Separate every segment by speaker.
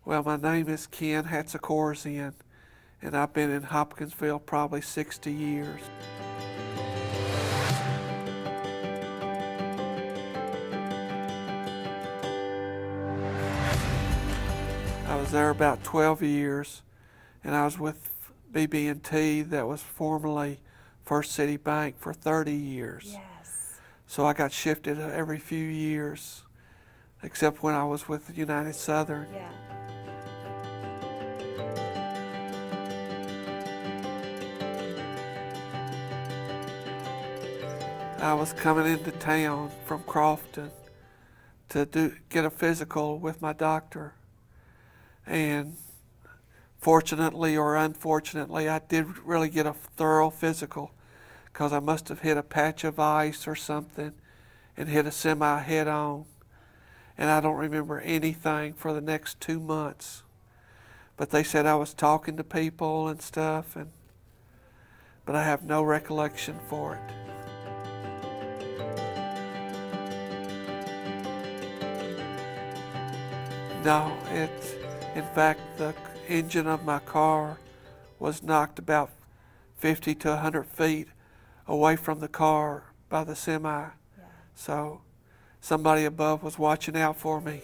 Speaker 1: Well, my name is Ken Hatzakorzian, and I've been in Hopkinsville probably 60 years. I was there about 12 years, and I was with BB&T, that was formerly First City Bank, for 30 years.
Speaker 2: Yes.
Speaker 1: So I got shifted every few years, except when I was with United Southern.
Speaker 2: Yeah.
Speaker 1: I was coming into town from Crofton to get a physical with my doctor. And fortunately or unfortunately, I did really get a thorough physical, because I must have hit a patch of ice or something and hit a semi head on. And I don't remember anything for the next 2 months. But they said I was talking to people and stuff, but I have no recollection for it. No, in fact, the engine of my car was knocked about 50 to 100 feet away from the car by the semi.
Speaker 2: Yeah.
Speaker 1: So somebody above was watching out for me.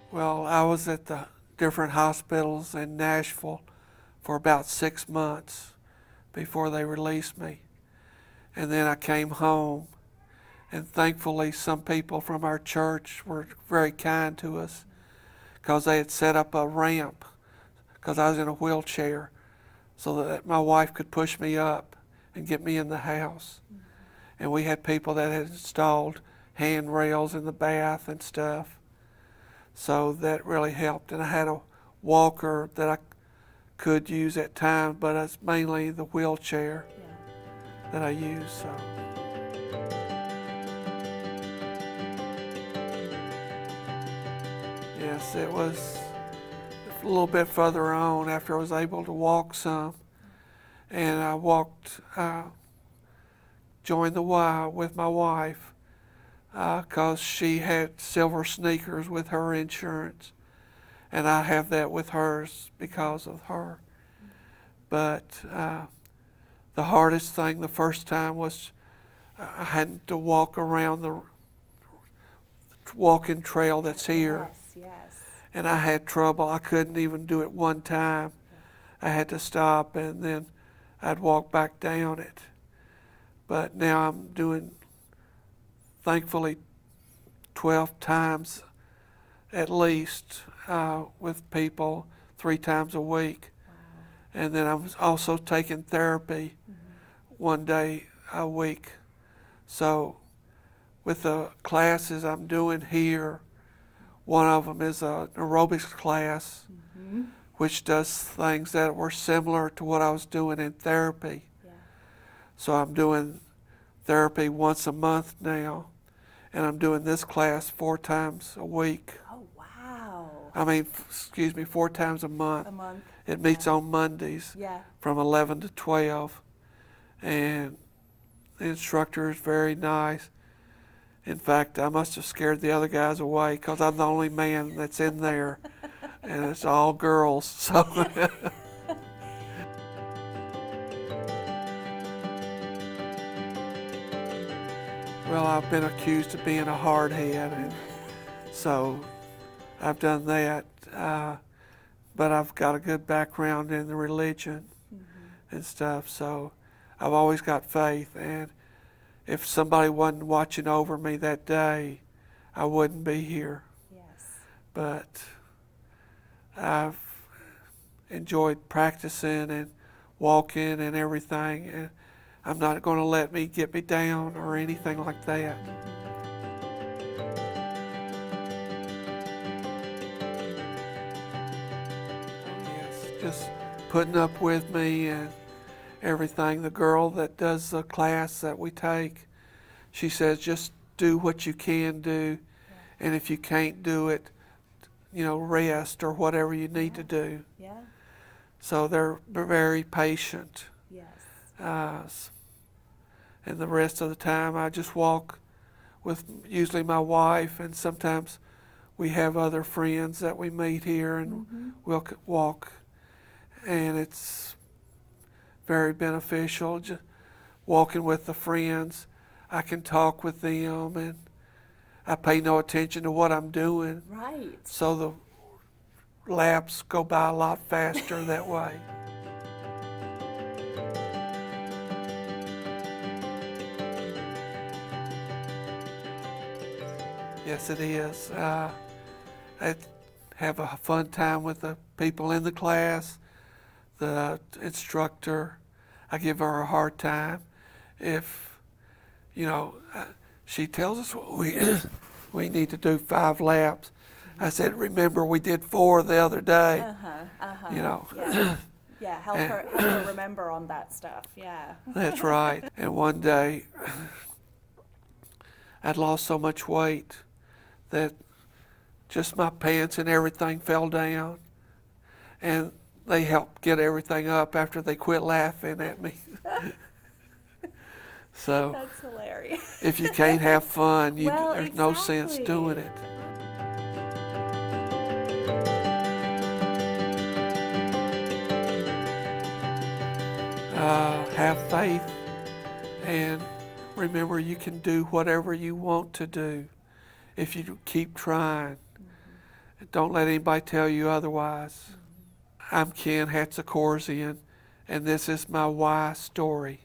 Speaker 1: Well, I was at the different hospitals in Nashville for about 6 months before they released me. And then I came home, and thankfully some people from our church were very kind to us, because they had set up a ramp, because I was in a wheelchair, so that my wife could push me up and get me in the house. Mm-hmm. And we had people that had installed handrails in the bath and stuff. So that really helped. And I had a walker that I could use at times, but it's mainly the wheelchair that I use. So. Yes, it was a little bit further on after I was able to walk some. And I joined the Y with my wife, because she had silver sneakers with her insurance, and I have that with hers because of her. But the hardest thing the first time was I had to walk around the walking trail that's here.
Speaker 2: Yes, yes.
Speaker 1: And I had trouble. I couldn't even do it one time. I had to stop, and then I'd walk back down it. But now I'm doing, thankfully, 12 times at least with people 3 times a week.
Speaker 2: Wow.
Speaker 1: And then I'm also taking therapy 1 day a week. So with the classes I'm doing here, one of them is an aerobics class, which does things that were similar to what I was doing in therapy.
Speaker 2: Yeah.
Speaker 1: So I'm doing therapy once a month now, and I'm doing this class 4 times a week.
Speaker 2: Oh, wow.
Speaker 1: I mean, 4 times a month.
Speaker 2: A month.
Speaker 1: It meets on Mondays from 11 to 12, and the instructor is very nice. In fact, I must have scared the other guys away, because I'm the only man that's in there, and it's all girls. So. Well, I've been accused of being a hardhead, and so I've done that. But I've got a good background in the religion and stuff, so I've always got faith. And if somebody wasn't watching over me that day, I wouldn't be here.
Speaker 2: Yes.
Speaker 1: But I've enjoyed practicing and walking and everything, and I'm not going to let me get me down or anything like that. Yes, just putting up with me and everything. The girl that does the class that we take, she says just do what you can do, and if you can't do it, rest or whatever you need to do.
Speaker 2: Yeah.
Speaker 1: So they're very patient.
Speaker 2: Yes.
Speaker 1: And the rest of the time I just walk with usually my wife, and sometimes we have other friends that we meet here, and we'll walk, and it's very beneficial. Just walking with the friends, I can talk with them, and I pay no attention to what I'm doing.
Speaker 2: Right.
Speaker 1: So the laps go by a lot faster that way. Yes, it is. I have a fun time with the people in the class, the instructor. I give her a hard time. If, she tells us we need to do 5 laps. I said, remember, we did 4 the other day.
Speaker 2: Yeah, help her remember on that stuff, yeah.
Speaker 1: That's right. And one day, I'd lost so much weight that just my pants and everything fell down. And they helped get everything up after they quit laughing at me. So
Speaker 2: that's hilarious.
Speaker 1: If you can't have fun,
Speaker 2: There's
Speaker 1: no sense doing it. Have faith, and remember, you can do whatever you want to do if you keep trying. Don't let anybody tell you otherwise. I'm Ken Hatzakorzian, and this is my why story.